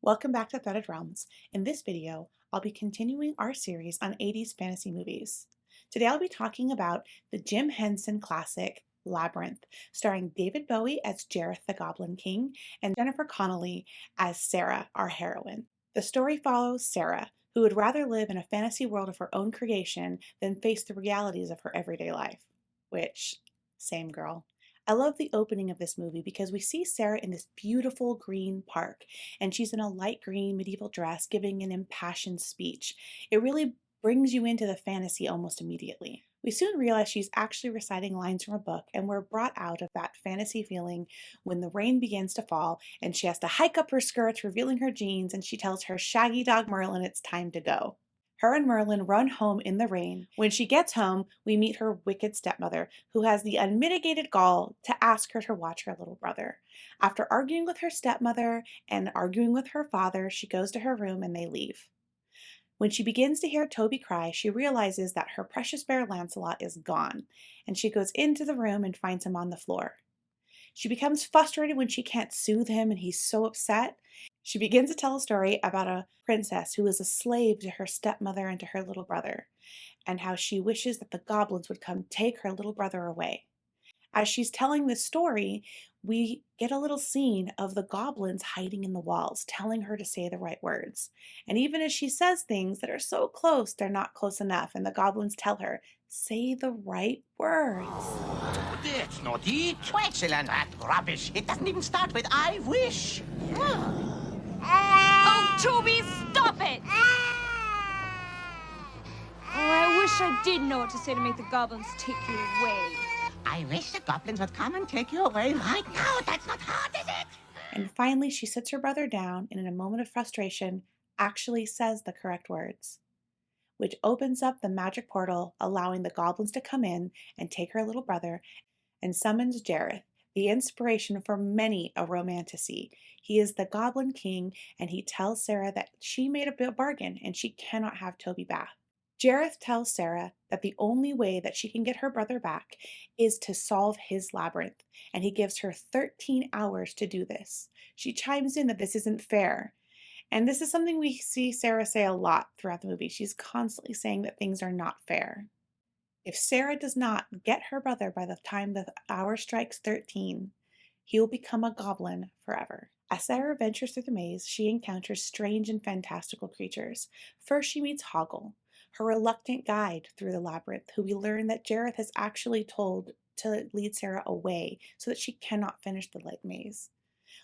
Welcome back to Threaded Realms. In this video, I'll be continuing our series on 80s fantasy movies. Today I'll be talking about the Jim Henson classic Labyrinth, starring David Bowie as Jareth the Goblin King and Jennifer Connelly as Sarah, our heroine. The story follows Sarah, who would rather live in a fantasy world of her own creation than face the realities of her everyday life. Which, same girl. I love the opening of this movie because we see Sarah in this beautiful green park, and she's in a light green medieval dress giving an impassioned speech. It really brings you into the fantasy almost immediately. We soon realize she's actually reciting lines from a book, and we're brought out of that fantasy feeling when the rain begins to fall and she has to hike up her skirts, revealing her jeans, and she tells her shaggy dog Merlin it's time to go. Her and Merlin run home in the rain. When she gets home, we meet her wicked stepmother, who has the unmitigated gall to ask her to watch her little brother. After arguing with her stepmother and arguing with her father, she goes to her room and they leave. When she begins to hear Toby cry, she realizes that her precious bear Lancelot is gone, and she goes into the room and finds him on the floor. She becomes frustrated when she can't soothe him and he's so upset. She begins to tell a story about a princess who is a slave to her stepmother and to her little brother, and how she wishes that the goblins would come take her little brother away. As she's telling this story, we get a little scene of the goblins hiding in the walls, telling her to say the right words. And even as she says things that are so close, they're not close enough, and the goblins tell her, say the right words. That's not it. Excellent. That rubbish. It doesn't even start with I wish. Oh, Toby, stop it! Oh, I wish I did know what to say to make the goblins take you away. I wish the goblins would come and take you away right now. That's not hard, is it? And finally, she sits her brother down and, in a moment of frustration, actually says the correct words, which opens up the magic portal, allowing the goblins to come in and take her little brother, and summons Jareth, the inspiration for many a romantasy. He is the Goblin King, and he tells Sarah that she made a bargain and she cannot have Toby back. Jareth tells Sarah that the only way that she can get her brother back is to solve his labyrinth, and he gives her 13 hours to do this. She chimes in that this isn't fair, and this is something we see Sarah say a lot throughout the movie. She's constantly saying that things are not fair. If Sarah does not get her brother by the time the hour strikes 13, he will become a goblin forever. As Sarah ventures through the maze, she encounters strange and fantastical creatures. First, she meets Hoggle, her reluctant guide through the labyrinth, who we learn that Jareth has actually told to lead Sarah away so that she cannot finish the light maze.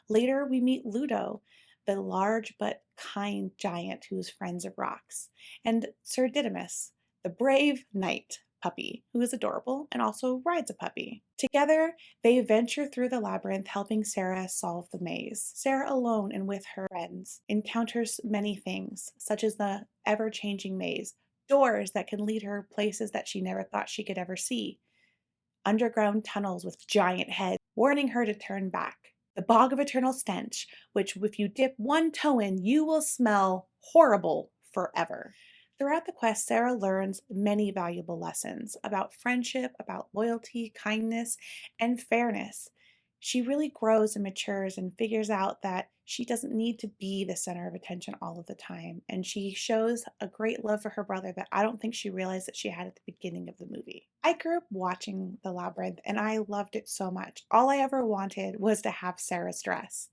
Later, we meet Ludo, the large but kind giant who is friends of rocks, and Sir Didymus, the brave knight puppy, who is adorable and also rides a puppy. Together, they venture through the labyrinth, helping Sarah solve the maze. Sarah, alone and with her friends, encounters many things, such as the ever-changing maze, doors that can lead her places that she never thought she could ever see, underground tunnels with giant heads, warning her to turn back, the bog of eternal stench, which if you dip one toe in, you will smell horrible forever. Throughout the quest, Sarah learns many valuable lessons about friendship, about loyalty, kindness, and fairness. She really grows and matures and figures out that she doesn't need to be the center of attention all of the time. And she shows a great love for her brother that I don't think she realized that she had at the beginning of the movie. I grew up watching The Labyrinth and I loved it so much. All I ever wanted was to have Sarah's dress.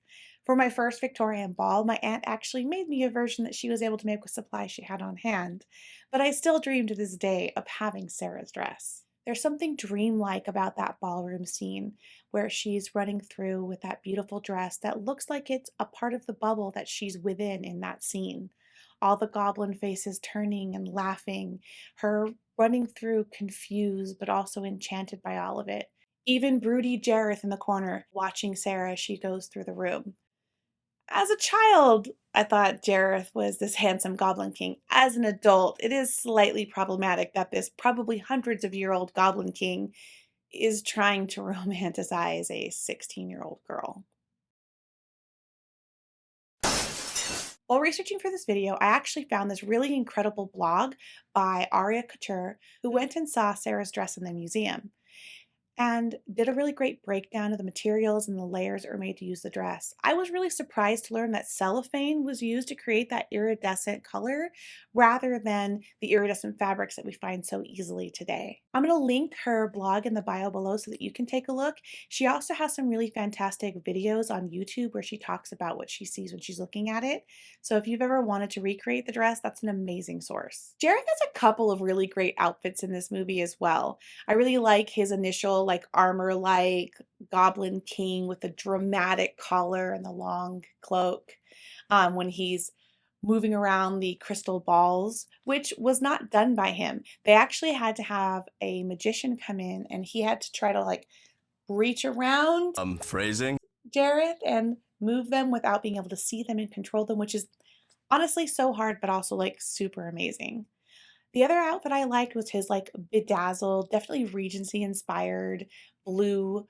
For my first Victorian ball, my aunt actually made me a version that she was able to make with supplies she had on hand, but I still dream to this day of having Sarah's dress. There's something dreamlike about that ballroom scene where she's running through with that beautiful dress that looks like it's a part of the bubble that she's within in that scene. All the goblin faces turning and laughing, her running through confused but also enchanted by all of it. Even broody Jareth in the corner watching Sarah as she goes through the room. As a child, I thought Jareth was this handsome Goblin King. As an adult, it is slightly problematic that this probably hundreds of year old Goblin King is trying to romanticize a 16-year-old girl. While researching for this video, I actually found this really incredible blog by Aria Couture, who went and saw Sarah's dress in the museum. and did a really great breakdown of the materials and the layers that were made to use the dress. I was really surprised to learn that cellophane was used to create that iridescent color rather than the iridescent fabrics that we find so easily today. I'm going to link her blog in the bio below so that you can take a look. She also has some really fantastic videos on YouTube where she talks about what she sees when she's looking at it. So if you've ever wanted to recreate the dress, that's an amazing source. Jared has a couple of really great outfits in this movie as well. I really like his initial like armor-like Goblin King with the dramatic collar and the long cloak when he's moving around the crystal balls, which was not done by him. They actually had to have a magician come in and he had to try to like reach around Phrasing? Jareth and move them without being able to see them and control them, which is honestly so hard, but also like super amazing. The other outfit I liked was his like bedazzled, definitely Regency inspired blue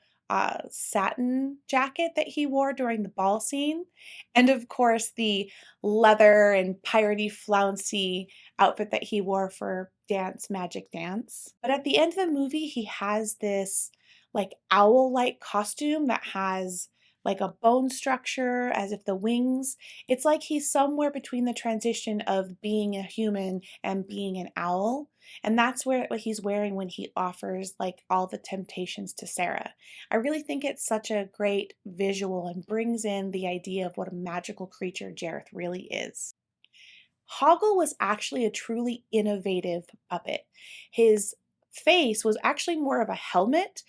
satin jacket that he wore during the ball scene. And of course, the leather and piratey flouncy outfit that he wore for Dance Magic Dance. But at the end of the movie, he has this like owl-like costume that has like a bone structure as if the wings. It's like he's somewhere between the transition of being a human and being an owl. And that's what he's wearing when he offers like all the temptations to Sarah. I really think it's such a great visual and brings in the idea of what a magical creature Jareth really is. Hoggle was actually a truly innovative puppet. His face was actually more of a helmet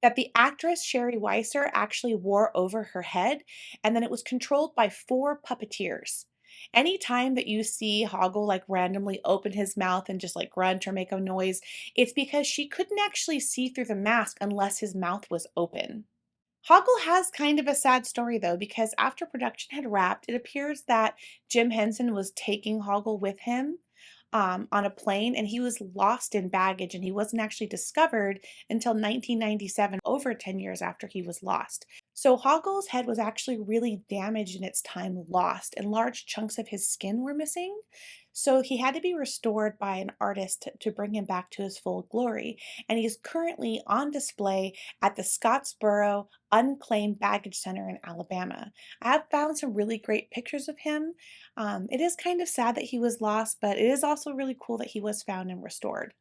that the actress Sherry Weiser actually wore over her head, and then it was controlled by 4 puppeteers. Anytime that you see Hoggle like randomly open his mouth and just like grunt or make a noise, it's because she couldn't actually see through the mask unless his mouth was open. Hoggle has kind of a sad story though, because after production had wrapped, it appears that Jim Henson was taking Hoggle with him on a plane and he was lost in baggage and he wasn't actually discovered until 1997, over 10 years after he was lost. So Hoggle's head was actually really damaged in its time lost and large chunks of his skin were missing. So he had to be restored by an artist to bring him back to his full glory. And he's currently on display at the Scottsboro Unclaimed Baggage Center in Alabama. I have found some really great pictures of him. It is kind of sad that he was lost, but it is also really cool that he was found and restored.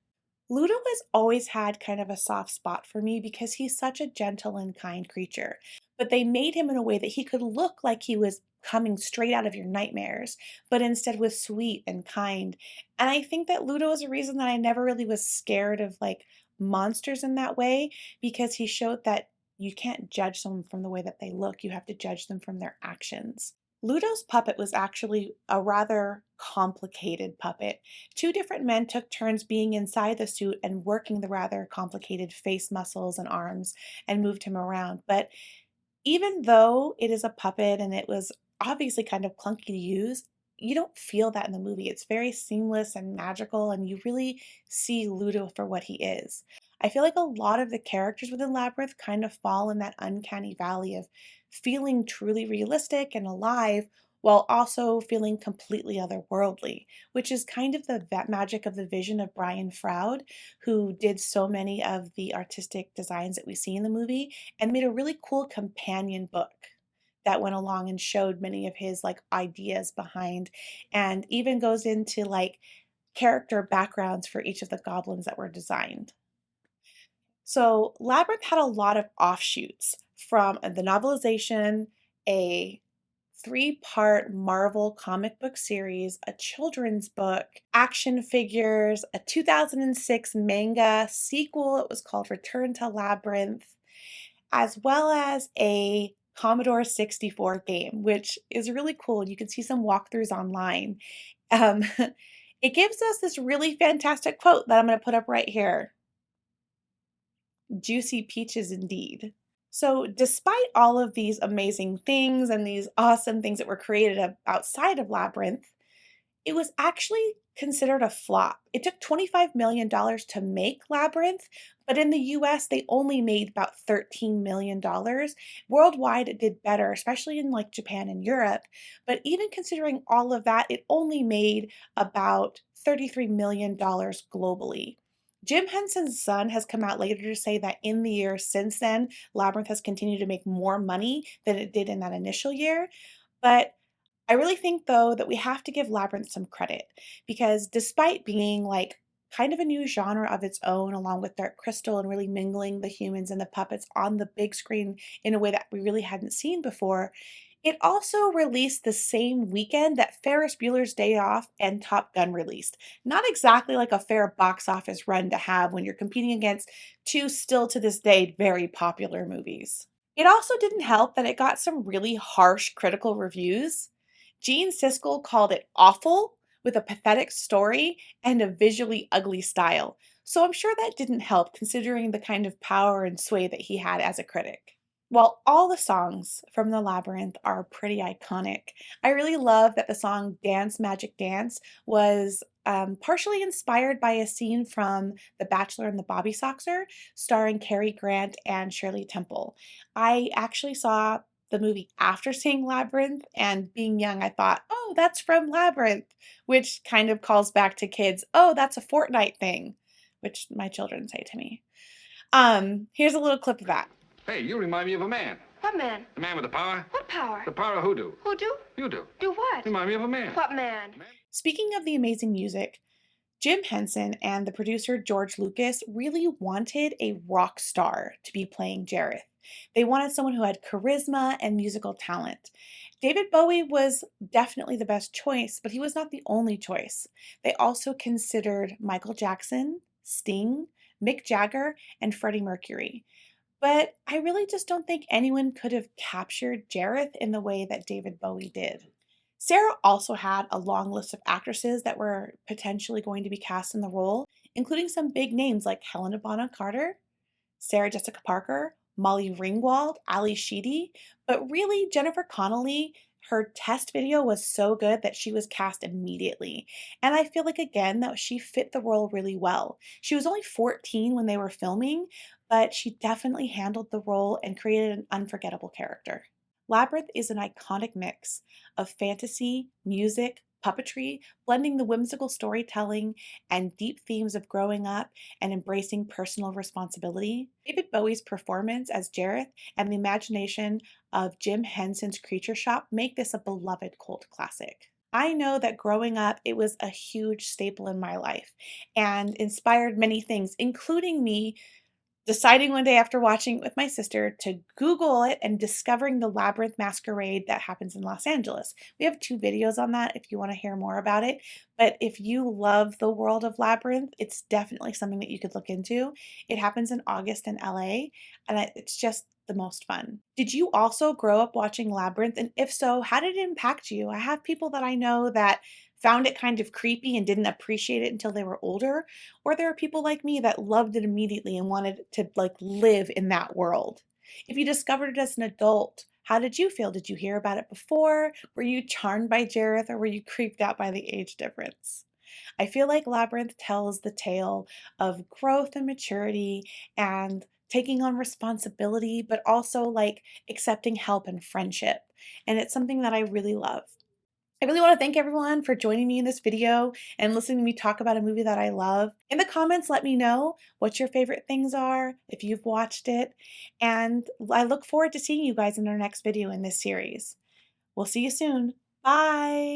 Ludo has always had kind of a soft spot for me because he's such a gentle and kind creature, but they made him in a way that he could look like he was coming straight out of your nightmares, but instead was sweet and kind. And I think that Ludo is a reason that I never really was scared of like monsters in that way because he showed that you can't judge someone from the way that they look, you have to judge them from their actions. Ludo's puppet was actually a rather complicated puppet. 2 different men took turns being inside the suit and working the rather complicated face muscles and arms and moved him around. But even though it is a puppet and it was obviously kind of clunky to use, you don't feel that in the movie. It's very seamless and magical, and you really see Ludo for what he is. I feel like a lot of the characters within Labyrinth kind of fall in that uncanny valley of feeling truly realistic and alive while also feeling completely otherworldly, which is kind of the magic of the vision of Brian Froud, who did so many of the artistic designs that we see in the movie and made a really cool companion book that went along and showed many of his like ideas behind and even goes into like character backgrounds for each of the goblins that were designed. So Labyrinth had a lot of offshoots from the novelization, a 3-part Marvel comic book series, a children's book, action figures, a 2006 manga sequel. It was called Return to Labyrinth, as well as a Commodore 64 game, which is really cool. You can see some walkthroughs online. Um, it gives us this really fantastic quote that I'm going to put up right here. Juicy peaches indeed. So, despite all of these amazing things and these awesome things that were created outside of Labyrinth, it was actually considered a flop. It took $25 million to make Labyrinth, but in the US, they only made about $13 million. Worldwide, it did better, especially in like Japan and Europe. But even considering all of that, it only made about $33 million globally. Jim Henson's son has come out later to say that in the years since then, Labyrinth has continued to make more money than it did in that initial year. But I really think, though, that we have to give Labyrinth some credit because despite being like kind of a new genre of its own, along with Dark Crystal and really mingling the humans and the puppets on the big screen in a way that we really hadn't seen before, it also released the same weekend that Ferris Bueller's Day Off and Top Gun released. Not exactly like a fair box office run to have when you're competing against two still to this day very popular movies. It also didn't help that it got some really harsh critical reviews. Gene Siskel called it awful, with a pathetic story and a visually ugly style. So I'm sure that didn't help considering the kind of power and sway that he had as a critic. While all the songs from The Labyrinth are pretty iconic, I really love that the song Dance Magic Dance was partially inspired by a scene from The Bachelor and the Bobby Soxer, starring Cary Grant and Shirley Temple. I actually saw the movie after seeing Labyrinth, and being young, I thought, oh, that's from Labyrinth, which kind of calls back to kids, oh, that's a Fortnite thing, which my children say to me. Here's a little clip of that. Hey, you remind me of a man. What man? The man with the power. What power? The power of hoodoo. Who do? You do. Do what? Remind me of a man. What man? Speaking of the amazing music, Jim Henson and the producer George Lucas really wanted a rock star to be playing Jareth. They wanted someone who had charisma and musical talent. David Bowie was definitely the best choice, but he was not the only choice. They also considered Michael Jackson, Sting, Mick Jagger, and Freddie Mercury. But I really just don't think anyone could have captured Jareth in the way that David Bowie did. Sarah also had a long list of actresses that were potentially going to be cast in the role, including some big names like Helena Bonham Carter, Sarah Jessica Parker, Molly Ringwald, Ali Sheedy, but really Jennifer Connelly, her test video was so good that she was cast immediately. And I feel like again that she fit the role really well. She was only 14 when they were filming, but she definitely handled the role and created an unforgettable character. Labyrinth is an iconic mix of fantasy, music, puppetry, blending the whimsical storytelling and deep themes of growing up and embracing personal responsibility. David Bowie's performance as Jareth and the imagination of Jim Henson's Creature Shop make this a beloved cult classic. I know that growing up, it was a huge staple in my life and inspired many things, including me deciding one day after watching it with my sister to Google it and discovering the Labyrinth Masquerade that happens in Los Angeles. We have 2 videos on that if you want to hear more about it. But if you love the world of Labyrinth, it's definitely something that you could look into. It happens in August in LA, and it's just the most fun. Did you also grow up watching Labyrinth? And if so, how did it impact you? I have people that I know that found it kind of creepy and didn't appreciate it until they were older, or there are people like me that loved it immediately and wanted to like live in that world. If you discovered it as an adult, how did you feel? Did you hear about it before? Were you charmed by Jareth or were you creeped out by the age difference? I feel like Labyrinth tells the tale of growth and maturity and taking on responsibility, but also like accepting help and friendship. And it's something that I really love. I really want to thank everyone for joining me in this video and listening to me talk about a movie that I love. In the comments, let me know what your favorite things are, if you've watched it, and I look forward to seeing you guys in our next video in this series. We'll see you soon. Bye!